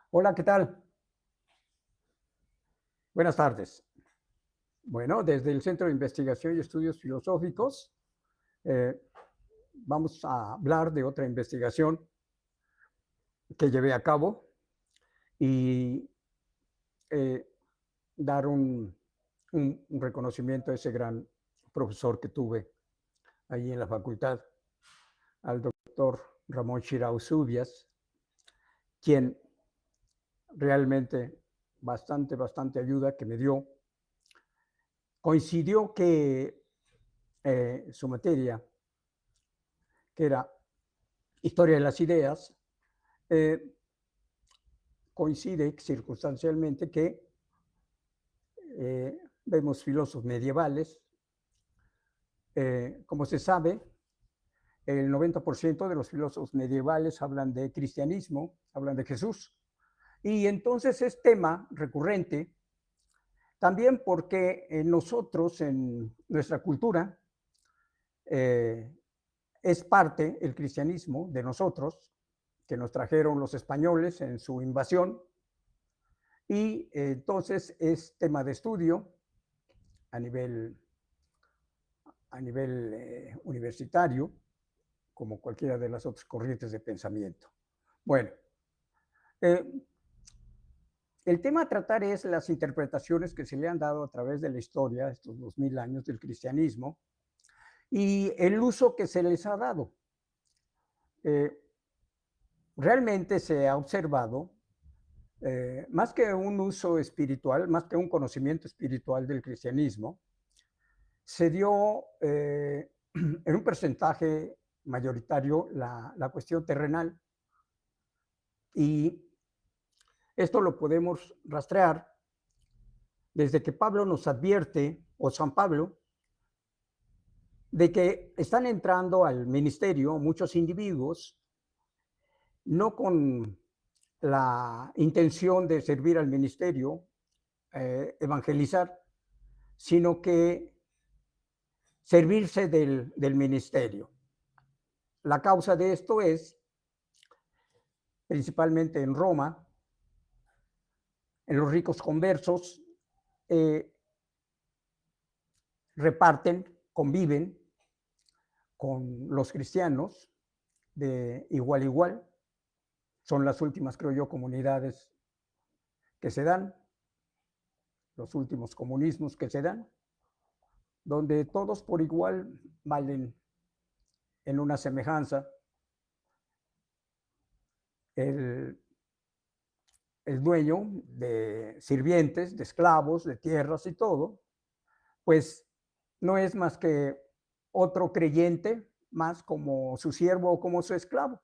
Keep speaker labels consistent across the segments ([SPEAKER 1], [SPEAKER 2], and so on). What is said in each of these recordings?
[SPEAKER 1] Hola, ¿qué tal? Buenas tardes. Bueno, desde el Centro de Investigación y Estudios Filosóficos, eh, vamos a hablar de otra investigación que llevé a cabo y eh, dar un reconocimiento a ese gran profesor que tuve allí en la facultad, al doctor Ramón Chirau Subias, quien realmente bastante ayuda que me dio. Coincidió que su materia, que era Historia de las Ideas, eh, coincide circunstancialmente que vemos filósofos medievales. Como se sabe, el 90% de los filósofos medievales hablan de cristianismo, hablan de Jesús. Y entonces es tema recurrente también porque nosotros, en nuestra cultura, eh, es parte el cristianismo de nosotros, que nos trajeron los españoles en su invasión. Y entonces es tema de estudio a nivel, universitario, como cualquiera de las otras corrientes de pensamiento. Bueno, eh, el tema a tratar es las interpretaciones que se le han dado a través de la historia, estos 2000 años del cristianismo, y el uso que se les ha dado. Eh, Realmente se ha observado, más que un uso espiritual, más que un conocimiento espiritual del cristianismo, se dio en un porcentaje mayoritario la cuestión terrenal, y esto lo podemos rastrear desde que Pablo nos advierte, o San Pablo, de que están entrando al ministerio muchos individuos no con la intención de servir al ministerio, evangelizar, sino que servirse del ministerio. La causa de esto es, principalmente en Roma, en los ricos conversos, eh, reparten, conviven con los cristianos de igual a igual. Son las últimas, creo yo, comunidades que se dan, los últimos comunismos que se dan, donde todos por igual valen en una semejanza. El, el dueño de sirvientes, de esclavos, de tierras y todo, pues no es más que otro creyente, más como su siervo o como su esclavo.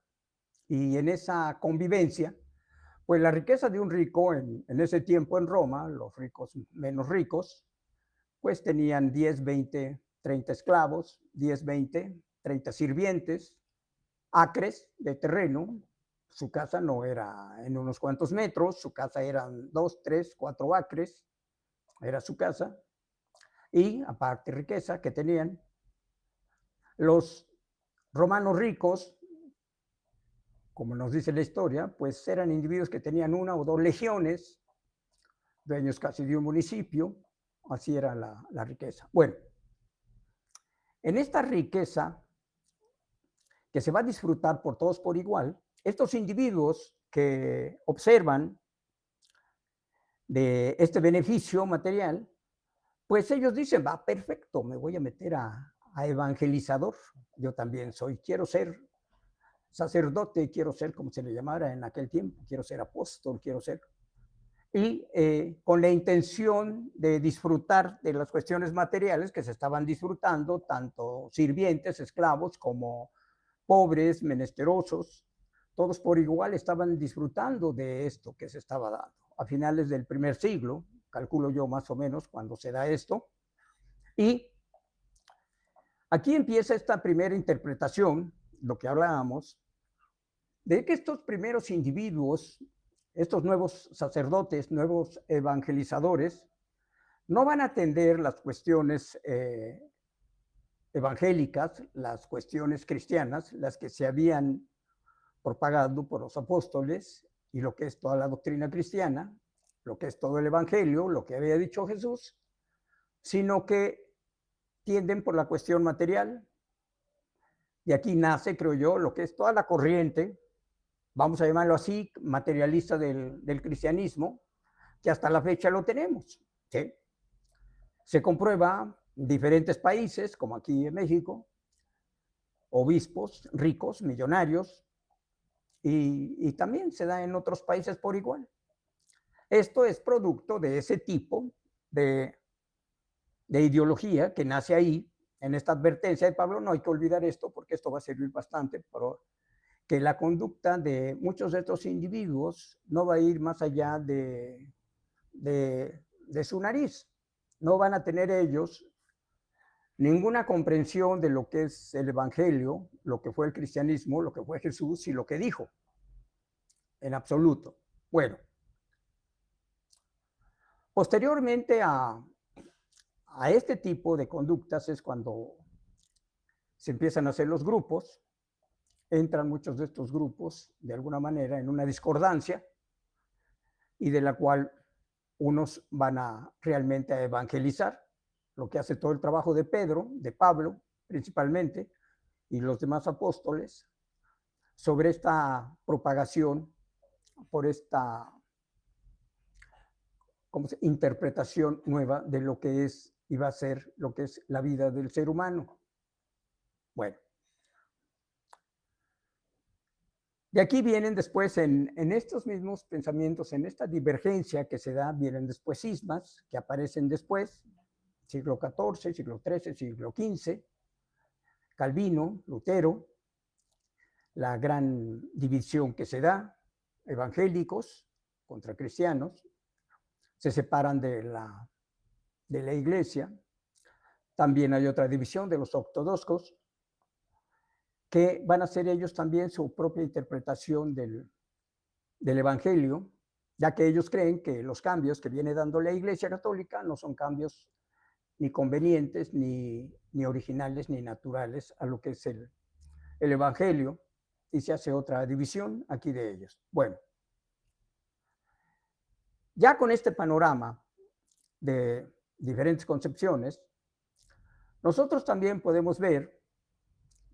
[SPEAKER 1] Y en esa convivencia, pues la riqueza de un rico en ese tiempo en Roma, los ricos menos ricos, pues tenían 10, 20, 30 esclavos, 10, 20, 30 sirvientes, acres de terreno. Su casa no era en unos cuantos metros, su casa eran 2, 3, 4 acres, era su casa. Y aparte riqueza que tenían. Los romanos ricos, como nos dice la historia, pues eran individuos que tenían una o dos legiones, dueños casi de un municipio. Así era la riqueza. Bueno, en esta riqueza que se va a disfrutar por todos por igual, estos individuos que observan de este beneficio material, pues ellos dicen, va, perfecto, me voy a meter a evangelizador. Yo también quiero ser sacerdote, quiero ser como se le llamara en aquel tiempo, quiero ser apóstol, quiero ser. Y con la intención de disfrutar de las cuestiones materiales que se estaban disfrutando, tanto sirvientes, esclavos, como pobres, menesterosos, todos por igual estaban disfrutando de esto que se estaba dando. A finales del primer siglo, calculo yo más o menos cuando se da esto, y aquí empieza esta primera interpretación, lo que hablábamos, de que estos primeros individuos, estos nuevos sacerdotes, nuevos evangelizadores, no van a atender las cuestiones evangélicas, las cuestiones cristianas, las que se habían propagado por los apóstoles, y lo que es toda la doctrina cristiana, lo que es todo el Evangelio, lo que había dicho Jesús, sino que tienden por la cuestión material. De aquí nace, creo yo, lo que es toda la corriente, vamos a llamarlo así, materialista del cristianismo, que hasta la fecha lo tenemos. ¿Sí? Se comprueba en diferentes países, como aquí en México, obispos ricos, millonarios, y también se da en otros países por igual. Esto es producto de ese tipo de ideología que nace ahí, en esta advertencia de Pablo. No hay que olvidar esto porque esto va a servir bastante, pero que la conducta de muchos de estos individuos no va a ir más allá de su nariz. No van a tener ellos ninguna comprensión de lo que es el Evangelio, lo que fue el cristianismo, lo que fue Jesús y lo que dijo, en absoluto. Bueno, posteriormente a este tipo de conductas es cuando se empiezan a hacer los grupos, entran muchos de estos grupos de alguna manera en una discordancia y de la cual unos van a realmente a evangelizar, lo que hace todo el trabajo de Pedro, de Pablo principalmente, y los demás apóstoles, sobre esta propagación, por esta interpretación nueva de lo que es y va a ser lo que es la vida del ser humano. Bueno, de aquí vienen después, en estos mismos pensamientos, en esta divergencia que se da, vienen después cismas que aparecen después, siglo XIV, siglo XIII, siglo XV, Calvino, Lutero, la gran división que se da, evangélicos contra cristianos, se separan de la iglesia. También hay otra división de los ortodoxos, que van a hacer ellos también su propia interpretación del Evangelio, ya que ellos creen que los cambios que viene dando la Iglesia Católica no son cambios ni convenientes, ni originales, ni naturales a lo que es el Evangelio, y se hace otra división aquí de ellos. Bueno, ya con este panorama de diferentes concepciones, nosotros también podemos ver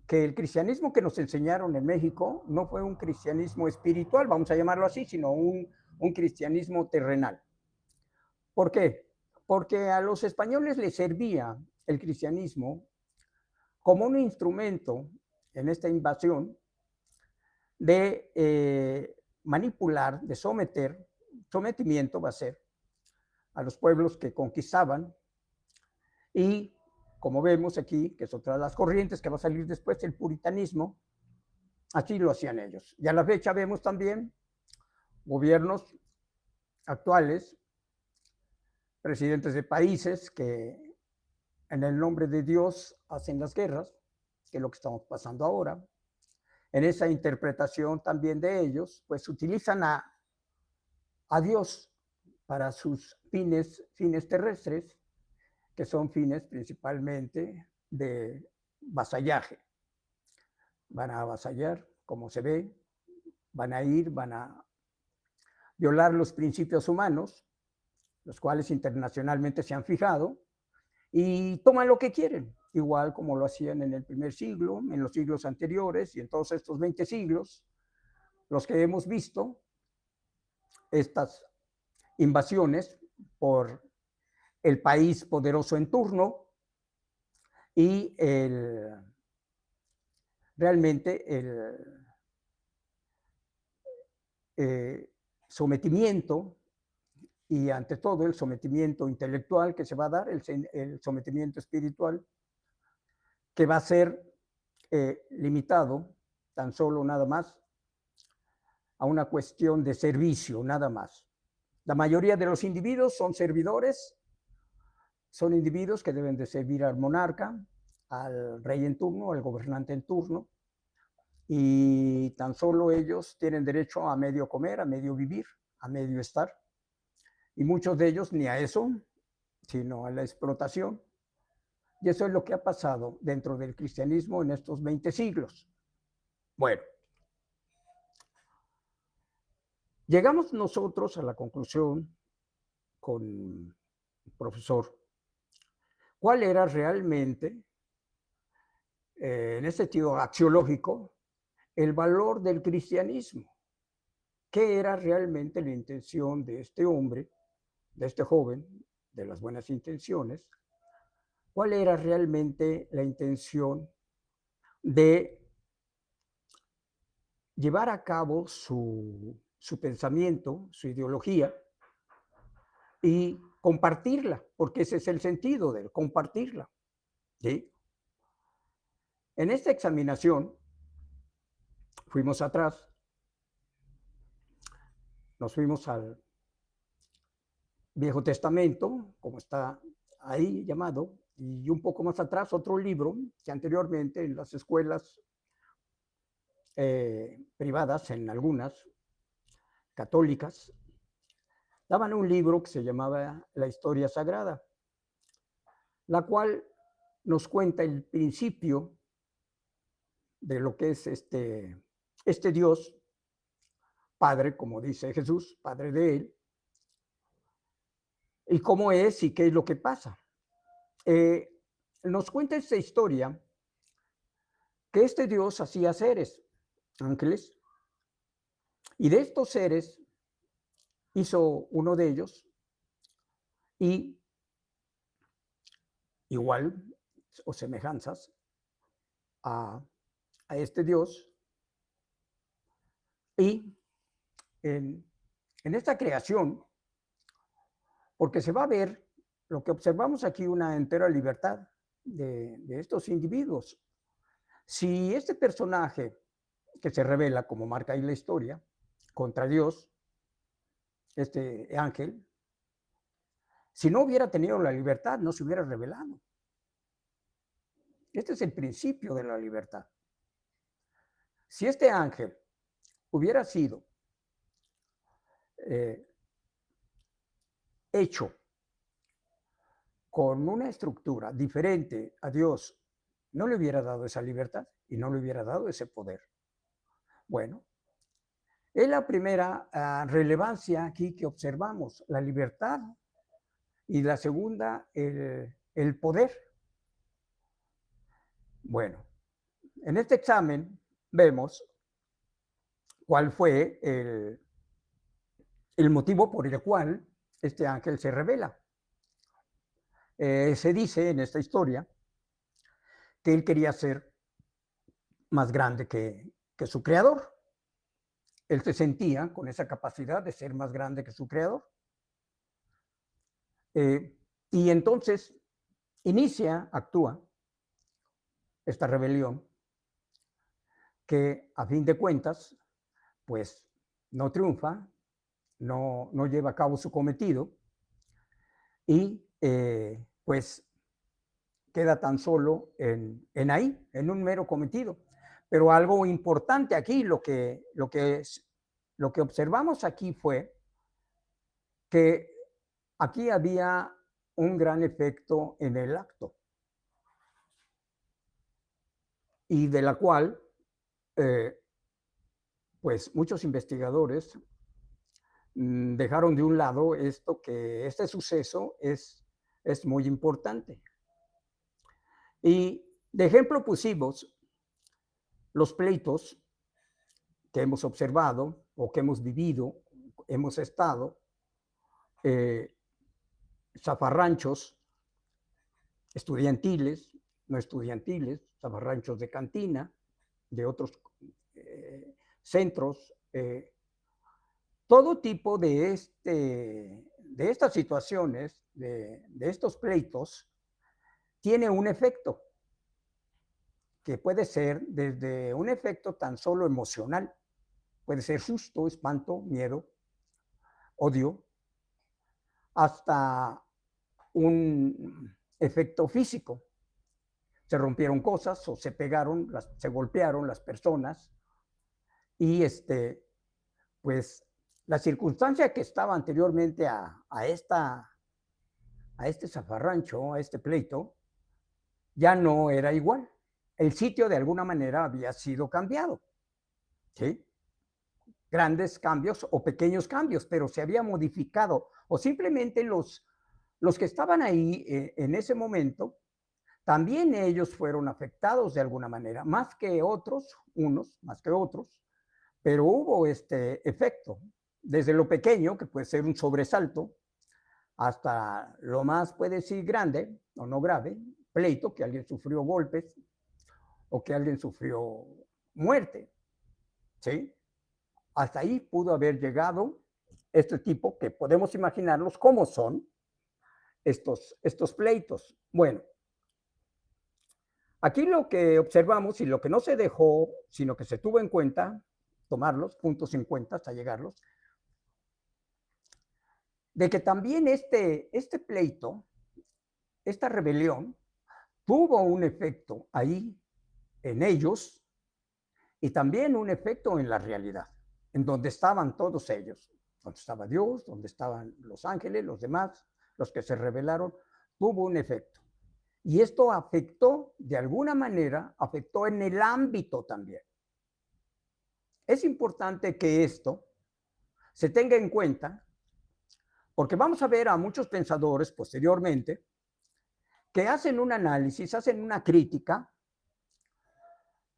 [SPEAKER 1] que el cristianismo que nos enseñaron en México no fue un cristianismo espiritual, vamos a llamarlo así, sino un cristianismo terrenal. ¿Por qué? Porque a los españoles les servía el cristianismo como un instrumento en esta invasión de manipular, de sometimiento va a ser, a los pueblos que conquistaban. Y como vemos aquí, que es otra de las corrientes que va a salir después, el puritanismo, así lo hacían ellos. Y a la fecha vemos también gobiernos actuales, presidentes de países que en el nombre de Dios hacen las guerras, que es lo que estamos pasando ahora. En esa interpretación también de ellos, pues utilizan a Dios para sus fines terrestres, que son fines principalmente de vasallaje. Van a avasallar, como se ve, van a violar los principios humanos, los cuales internacionalmente se han fijado, y toman lo que quieren, igual como lo hacían en el primer siglo, en los siglos anteriores y en todos estos 20 siglos, los que hemos visto estas invasiones por el país poderoso en turno y realmente el sometimiento, y ante todo el sometimiento intelectual que se va a dar, el sometimiento espiritual, que va a ser limitado tan solo nada más a una cuestión de servicio, nada más. La mayoría de los individuos son servidores, son individuos que deben de servir al monarca, al rey en turno, al gobernante en turno, y tan solo ellos tienen derecho a medio comer, a medio vivir, a medio estar, y muchos de ellos ni a eso, sino a la explotación. Y eso es lo que ha pasado dentro del cristianismo en estos 20 siglos. Bueno, Llegamos nosotros a la conclusión con el profesor, cuál era realmente, en ese sentido axiológico, el valor del cristianismo. ¿Qué era realmente la intención de este hombre, de este joven, de las buenas intenciones? ¿Cuál era realmente la intención de llevar a cabo su pensamiento, su ideología y compartirla? Porque ese es el sentido de compartirla, ¿sí? En esta examinación fuimos atrás, nos fuimos al Viejo Testamento, como está ahí llamado, y un poco más atrás otro libro que anteriormente en las escuelas privadas, en algunas católicas, daban un libro que se llamaba La Historia Sagrada, la cual nos cuenta el principio de lo que es este Dios, Padre, como dice Jesús, Padre de Él, y cómo es y qué es lo que pasa. Nos cuenta esta historia que este Dios hacía seres, ángeles, y de estos seres hizo uno de ellos y igual o semejanzas a, a este Dios, y en esta creación, porque se va a ver lo que observamos aquí, una entera libertad de estos individuos. Si este personaje que se revela, como marca ahí la historia, contra Dios, este ángel, si no hubiera tenido la libertad, no se hubiera revelado. Este es el principio de la libertad. Si este ángel hubiera sido hecho con una estructura diferente a Dios, no le hubiera dado esa libertad y no le hubiera dado ese poder. Bueno, es la primera relevancia aquí que observamos, la libertad, y la segunda, el poder. Bueno, en este examen vemos cuál fue el motivo por el cual este ángel se revela. Se dice en esta historia que él quería ser más grande que su creador. Él se sentía con esa capacidad de ser más grande que su creador. Y entonces actúa esta rebelión que a fin de cuentas, pues no triunfa, no lleva a cabo su cometido y pues queda tan solo en ahí, en un mero cometido. Pero algo importante aquí, lo que observamos aquí fue que aquí había un gran efecto en el acto, y de la cual, pues muchos investigadores dejaron de un lado que este suceso es muy importante. Y de ejemplo pusimos los pleitos que hemos observado o que hemos vivido, hemos estado, zafarranchos estudiantiles, no estudiantiles, zafarranchos de cantina, de otros centros, todo tipo de estas situaciones, de estos pleitos, tiene un efecto que puede ser desde un efecto tan solo emocional, puede ser susto, espanto, miedo, odio, hasta un efecto físico. Se rompieron cosas o se pegaron, se golpearon las personas, y pues la circunstancia que estaba anteriormente a este zafarrancho, a este pleito, ya no era igual. El sitio de alguna manera había sido cambiado, ¿sí? grandes cambios o pequeños cambios, pero se había modificado, o simplemente los que estaban ahí en ese momento, también ellos fueron afectados de alguna manera, más que otros, unos más que otros, pero hubo este efecto, desde lo pequeño, que puede ser un sobresalto, hasta lo más, puede decir, grande o no grave, pleito, que alguien sufrió golpes o que alguien sufrió muerte, ¿sí? Hasta ahí pudo haber llegado este tipo, que podemos imaginarlos cómo son estos pleitos. Bueno, aquí lo que observamos y lo que no se dejó, sino que se tuvo en cuenta, tomarlos, puntos en cuenta hasta llegarlos, de que también este pleito, esta rebelión, tuvo un efecto ahí en ellos y también un efecto en la realidad, en donde estaban todos ellos, donde estaba Dios, donde estaban los ángeles, los demás, los que se rebelaron, tuvo un efecto. Y esto afectó, de alguna manera, afectó en el ámbito también. Es importante que esto se tenga en cuenta, porque vamos a ver a muchos pensadores posteriormente que hacen un análisis, hacen una crítica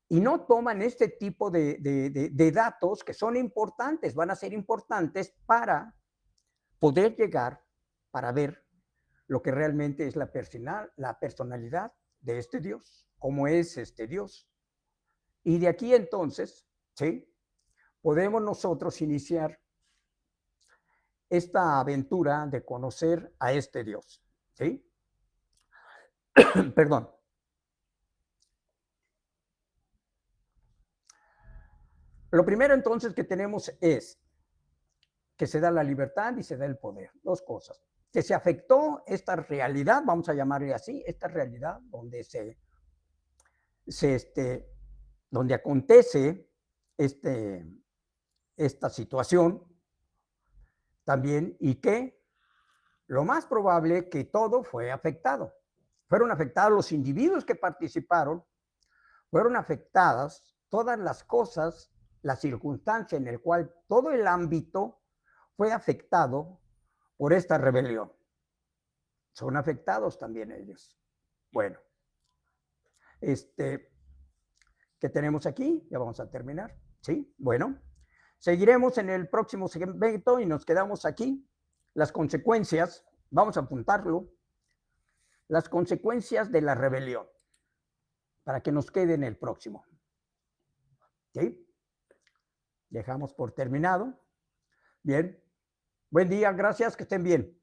[SPEAKER 1] y no toman este tipo de datos que son importantes, van a ser importantes para poder llegar, para ver lo que realmente es la personalidad de este Dios, cómo es este Dios. Y de aquí entonces, ¿sí? Podemos nosotros iniciar esta aventura de conocer a este Dios, ¿sí? Perdón. Lo primero entonces que tenemos es que se da la libertad y se da el poder, dos cosas. Que se afectó esta realidad, vamos a llamarle así, esta realidad donde donde acontece esta situación también, y que lo más probable que todo fue afectado. Fueron afectados los individuos que participaron, fueron afectadas todas las cosas, la circunstancia en el cual todo el ámbito fue afectado por esta rebelión. Son afectados también ellos. Bueno, ¿qué tenemos aquí? Ya vamos a terminar, ¿sí? Bueno, seguiremos en el próximo segmento y nos quedamos aquí. Las consecuencias, vamos a apuntarlo, las consecuencias de la rebelión, para que nos quede en el próximo. ¿Sí? Dejamos por terminado. Bien. Buen día, gracias, que estén bien.